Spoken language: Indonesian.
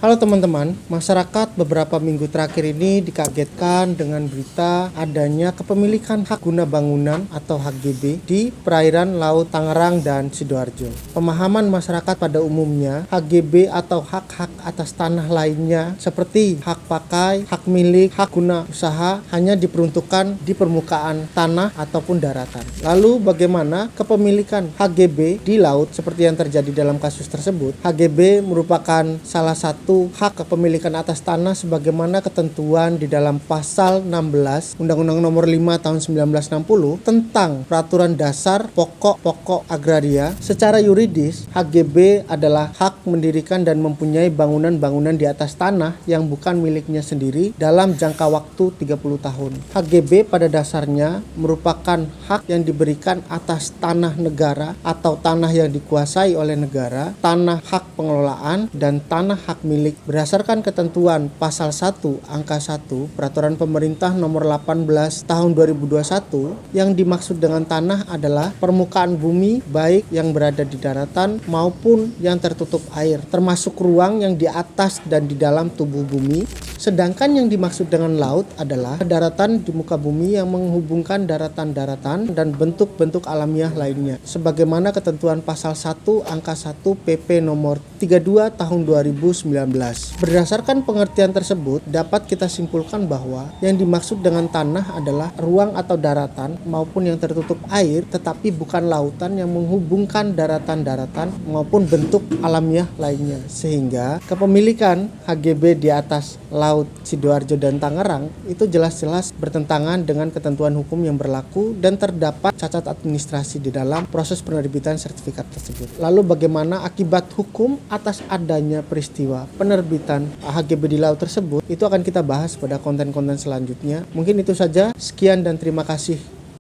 Halo teman-teman, masyarakat beberapa minggu terakhir ini dikagetkan dengan berita adanya kepemilikan hak guna bangunan atau HGB di perairan Laut Tangerang dan Sidoarjo. Pemahaman masyarakat pada umumnya, HGB atau hak-hak atas tanah lainnya seperti hak pakai, hak milik, hak guna usaha hanya diperuntukkan di permukaan tanah ataupun daratan. Lalu bagaimana kepemilikan HGB di laut seperti yang terjadi dalam kasus tersebut? HGB merupakan salah satu hak kepemilikan atas tanah sebagaimana ketentuan di dalam pasal 16 Undang-Undang Nomor 5 Tahun 1960 tentang Peraturan Dasar Pokok-pokok Agraria. Secara yuridis, HGB adalah hak mendirikan dan mempunyai bangunan-bangunan di atas tanah yang bukan miliknya sendiri dalam jangka waktu 30 tahun. HGB pada dasarnya merupakan hak yang diberikan atas tanah negara atau tanah yang dikuasai oleh negara, tanah hak pengelolaan, dan tanah hak milik berdasarkan ketentuan pasal 1 angka 1 Peraturan Pemerintah Nomor 18 Tahun 2021. Yang dimaksud dengan tanah adalah permukaan bumi baik yang berada di daratan maupun yang tertutup air, termasuk ruang yang di atas dan di dalam tubuh bumi. Sedangkan yang dimaksud dengan laut adalah daratan di muka bumi yang menghubungkan daratan-daratan dan bentuk-bentuk alamiah lainnya, sebagaimana ketentuan pasal 1 angka 1 PP nomor 32 tahun 2019. Berdasarkan pengertian tersebut, dapat kita simpulkan bahwa yang dimaksud dengan tanah adalah ruang atau daratan maupun yang tertutup air, tetapi bukan lautan yang menghubungkan daratan-daratan maupun bentuk alamiah lainnya. Sehingga kepemilikan HGB di atas Laut Sidoarjo dan Tangerang itu jelas-jelas bertentangan dengan ketentuan hukum yang berlaku dan terdapat cacat administrasi di dalam proses penerbitan sertifikat tersebut. Lalu bagaimana akibat hukum atas adanya peristiwa penerbitan HGB di laut tersebut? Itu akan kita bahas pada konten-konten selanjutnya. Mungkin itu saja. Sekian dan terima kasih